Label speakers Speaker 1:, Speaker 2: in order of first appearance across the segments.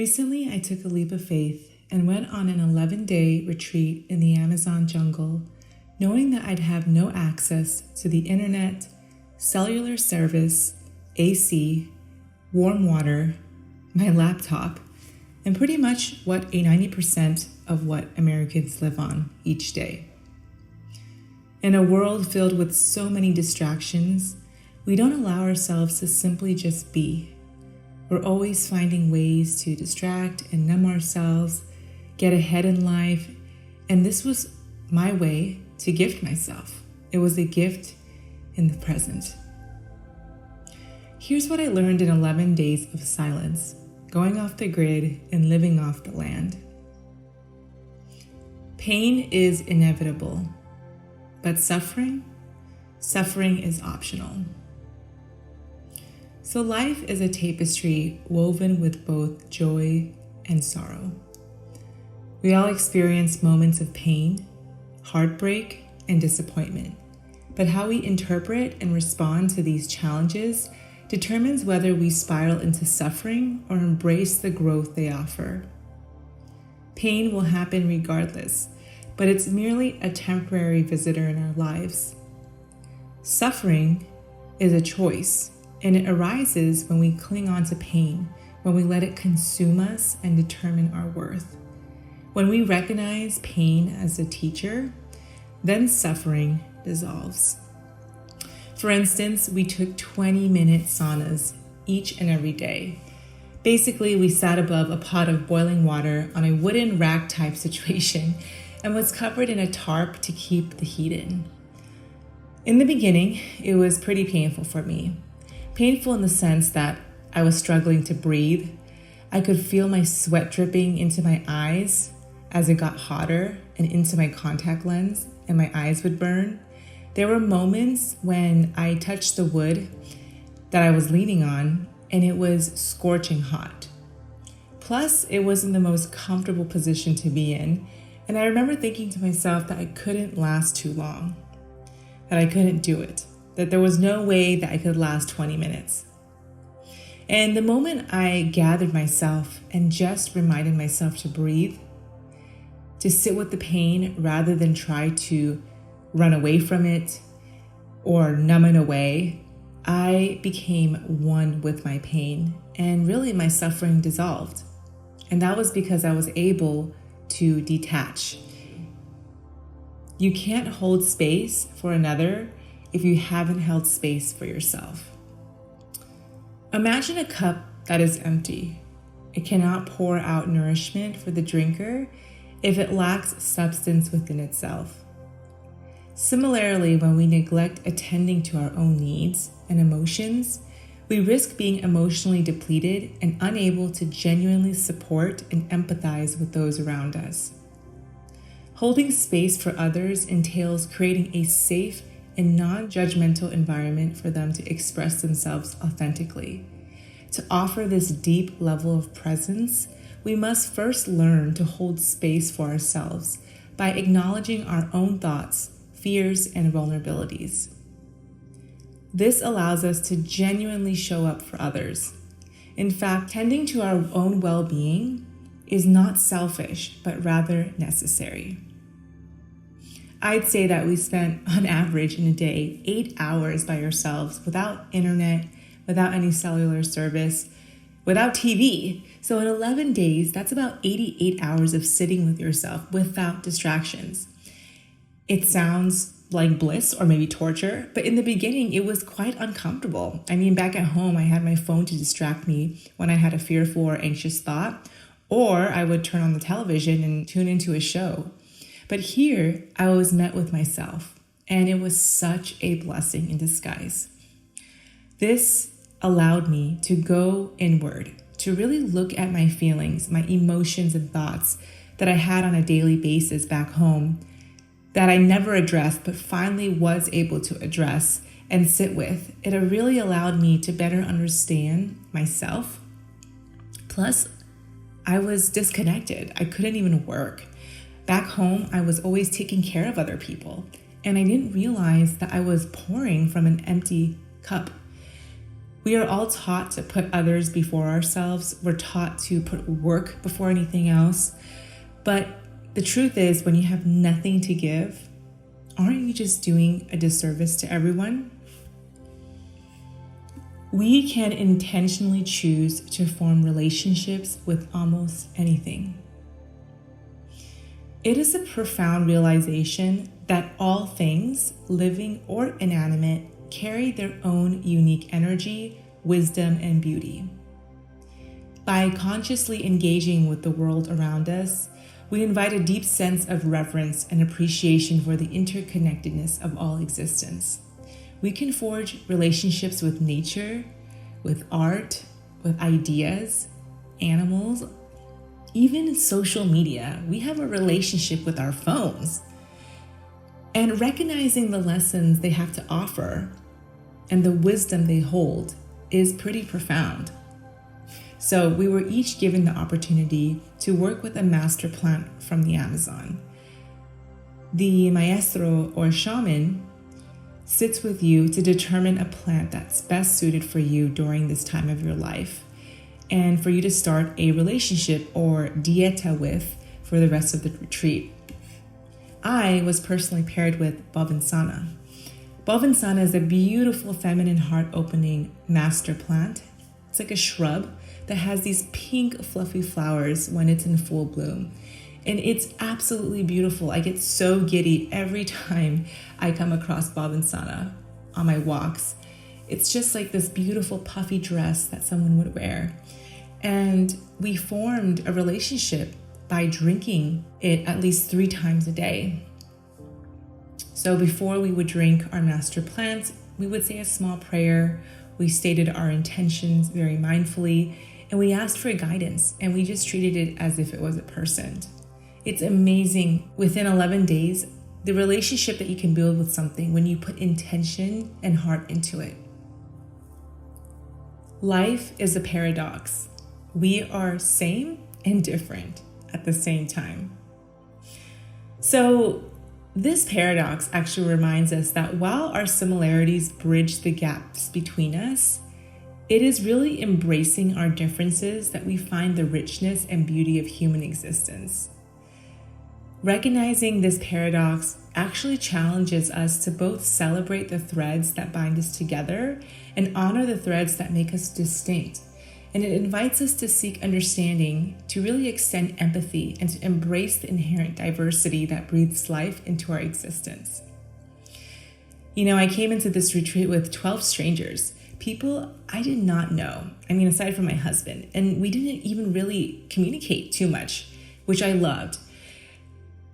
Speaker 1: Recently, I took a leap of faith and went on an 11-day retreat in the Amazon jungle, knowing that I'd have no access to the internet, cellular service, AC, warm water, my laptop, and pretty much what 90% of what Americans live on each day. In a world filled with so many distractions, we don't allow ourselves to simply just be. We're always finding ways to distract and numb ourselves, get ahead in life, and this was my way to gift myself. It was a gift in the present. Here's what I learned in 11 days of silence, going off the grid and living off the land. Pain is inevitable, but suffering is optional. So life is a tapestry woven with both joy and sorrow. We all experience moments of pain, heartbreak, and disappointment. But how we interpret and respond to these challenges determines whether we spiral into suffering or embrace the growth they offer. Pain will happen regardless, but it's merely a temporary visitor in our lives. Suffering is a choice, and it arises when we cling on to pain, when we let it consume us and determine our worth. When we recognize pain as a teacher, then suffering dissolves. For instance, we took 20-minute saunas each and every day. Basically, we sat above a pot of boiling water on a wooden rack type situation and was covered in a tarp to keep the heat in. In the beginning, it was pretty painful for me. Painful in the sense that I was struggling to breathe. I could feel my sweat dripping into my eyes as it got hotter and into my contact lens, and my eyes would burn. There were moments when I touched the wood that I was leaning on, and it was scorching hot. Plus, it wasn't the most comfortable position to be in, and I remember thinking to myself that I couldn't last too long, that I couldn't do it, that there was no way that I could last 20 minutes. And the moment I gathered myself and just reminded myself to breathe, to sit with the pain rather than try to run away from it or numb it away, I became one with my pain, and really my suffering dissolved. And that was because I was able to detach. You can't hold space for another if you haven't held space for yourself. Imagine a cup that is empty. It cannot pour out nourishment for the drinker if it lacks substance within itself. Similarly, when we neglect attending to our own needs and emotions, we risk being emotionally depleted and unable to genuinely support and empathize with those around us. Holding space for others entails creating a safe and non-judgmental environment for them to express themselves authentically. To offer this deep level of presence, we must first learn to hold space for ourselves by acknowledging our own thoughts, fears, and vulnerabilities. This allows us to genuinely show up for others. In fact, tending to our own well-being is not selfish, but rather necessary. I'd say that we spent, on average in a day, 8 hours by ourselves without internet, without any cellular service, without TV. So in 11 days, that's about 88 hours of sitting with yourself without distractions. It sounds like bliss or maybe torture, but in the beginning, it was quite uncomfortable. I mean, back at home, I had my phone to distract me when I had a fearful or anxious thought, or I would turn on the television and tune into a show. But here, I was met with myself, and it was such a blessing in disguise. This allowed me to go inward, to really look at my feelings, my emotions and thoughts that I had on a daily basis back home that I never addressed, but finally was able to address and sit with. It really allowed me to better understand myself. Plus, I was disconnected. I couldn't even work. Back home, I was always taking care of other people, and I didn't realize that I was pouring from an empty cup. We are all taught to put others before ourselves. We're taught to put work before anything else. But the truth is, when you have nothing to give, aren't you just doing a disservice to everyone? We can intentionally choose to form relationships with almost anything. It is a profound realization that all things, living or inanimate, carry their own unique energy, wisdom, and beauty. By consciously engaging with the world around us, we invite a deep sense of reverence and appreciation for the interconnectedness of all existence. We can forge relationships with nature, with art, with ideas, animals, even social media. We have a relationship with our phones. And recognizing the lessons they have to offer and the wisdom they hold is pretty profound. So we were each given the opportunity to work with a master plant from the Amazon. The maestro or shaman sits with you to determine a plant that's best suited for you during this time of your life, and for you to start a relationship or dieta with for the rest of the retreat. I was personally paired with Bavansana. Bavansana is a beautiful feminine heart-opening master plant. It's like a shrub that has these pink fluffy flowers when it's in full bloom. And it's absolutely beautiful. I get so giddy every time I come across Bavansana on my walks. It's just like this beautiful puffy dress that someone would wear. And we formed a relationship by drinking it at least 3 times a day. So before we would drink our master plant, we would say a small prayer. We stated our intentions very mindfully, and we asked for guidance, and we just treated it as if it was a person. It's amazing. Within 11 days, the relationship that you can build with something when you put intention and heart into it. Life is a paradox. We are same and different at the same time. So this paradox actually reminds us that while our similarities bridge the gaps between us, it is really embracing our differences that we find the richness and beauty of human existence. Recognizing this paradox actually challenges us to both celebrate the threads that bind us together and honor the threads that make us distinct. And it invites us to seek understanding, to really extend empathy, and to embrace the inherent diversity that breathes life into our existence. You know, I came into this retreat with 12 strangers, people I did not know. I mean, aside from my husband, and we didn't even really communicate too much, which I loved.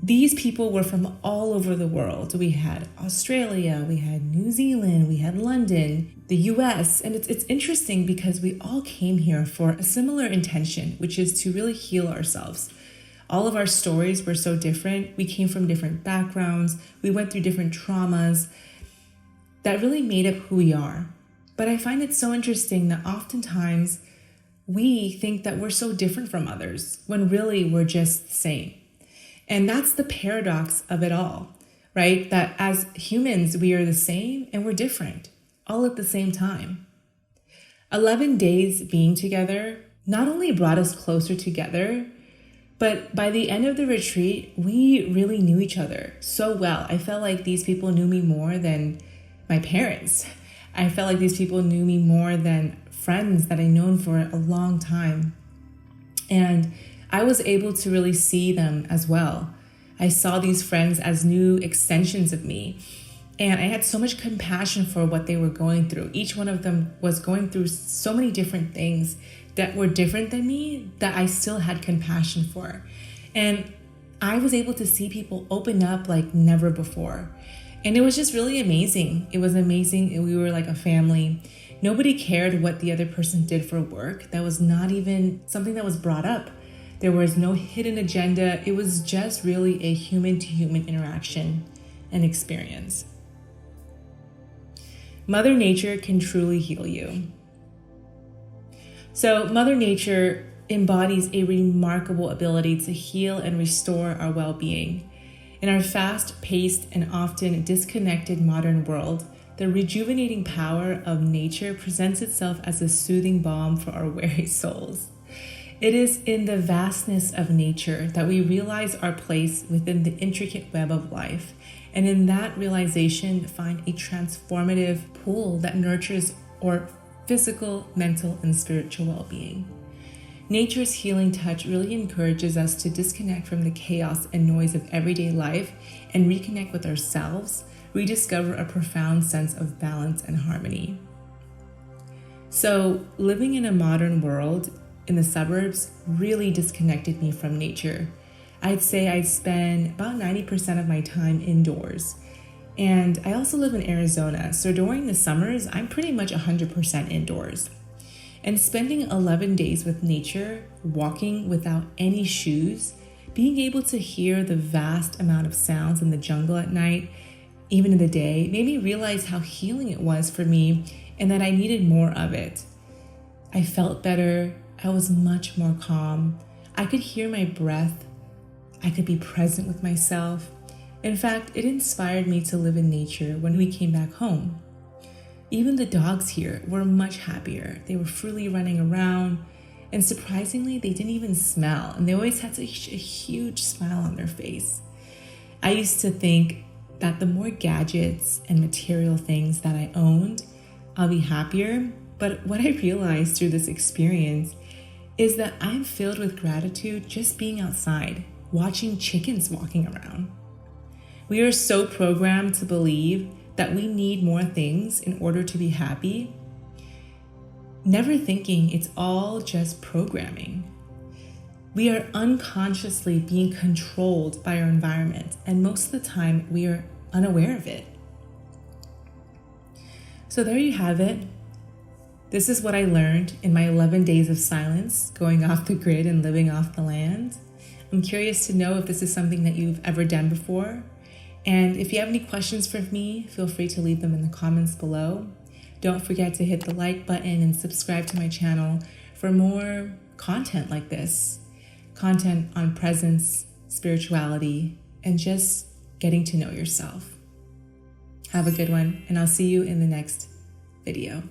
Speaker 1: These people were from all over the world. We had Australia, we had New Zealand, we had London, the US. And it's interesting because we all came here for a similar intention, which is to really heal ourselves. All of our stories were so different. We came from different backgrounds. We went through different traumas that really made up who we are. But I find it so interesting that oftentimes we think that we're so different from others when really we're just the same. And that's the paradox of it all, right? That as humans, we are the same and we're different, all at the same time. 11 days being together not only brought us closer together, but by the end of the retreat, we really knew each other so well. I felt like these people knew me more than my parents. I felt like these people knew me more than friends that I'd known for a long time. And I was able to really see them as well. I saw these friends as new extensions of me. And I had so much compassion for what they were going through. Each one of them was going through so many different things that were different than me that I still had compassion for. And I was able to see people open up like never before. And it was just really amazing. It was amazing. We were like a family. Nobody cared what the other person did for work. That was not even something that was brought up. There was no hidden agenda. It was just really a human-to-human interaction and experience. Mother Nature can truly heal you. So Mother Nature embodies a remarkable ability to heal and restore our well-being. In our fast-paced and often disconnected modern world, the rejuvenating power of nature presents itself as a soothing balm for our weary souls. It is in the vastness of nature that we realize our place within the intricate web of life, and in that realization find a transformative pool that nurtures our physical, mental, and spiritual well-being. Nature's healing touch really encourages us to disconnect from the chaos and noise of everyday life and reconnect with ourselves, rediscover a profound sense of balance and harmony. So, living in a modern world in the suburbs really disconnected me from nature. I'd say I spend about 90% of my time indoors. And I also live in Arizona, so during the summers, I'm pretty much 100% indoors. And spending 11 days with nature, walking without any shoes, being able to hear the vast amount of sounds in the jungle at night, even in the day, made me realize how healing it was for me and that I needed more of it. I felt better. I was much more calm. I could hear my breath. I could be present with myself. In fact, it inspired me to live in nature when we came back home. Even the dogs here were much happier. They were freely running around, and surprisingly, they didn't even smell, and they always had a huge smile on their face. I used to think that the more gadgets and material things that I owned, I'll be happier. But what I realized through this experience is that I'm filled with gratitude just being outside, watching chickens walking around. We are so programmed to believe that we need more things in order to be happy, never thinking it's all just programming. We are unconsciously being controlled by our environment, and most of the time we are unaware of it. So there you have it. This is what I learned in my 11 days of silence, going off the grid and living off the land. I'm curious to know if this is something that you've ever done before. And if you have any questions for me, feel free to leave them in the comments below. Don't forget to hit the like button and subscribe to my channel for more content like this. Content on presence, spirituality, and just getting to know yourself. Have a good one, and I'll see you in the next video.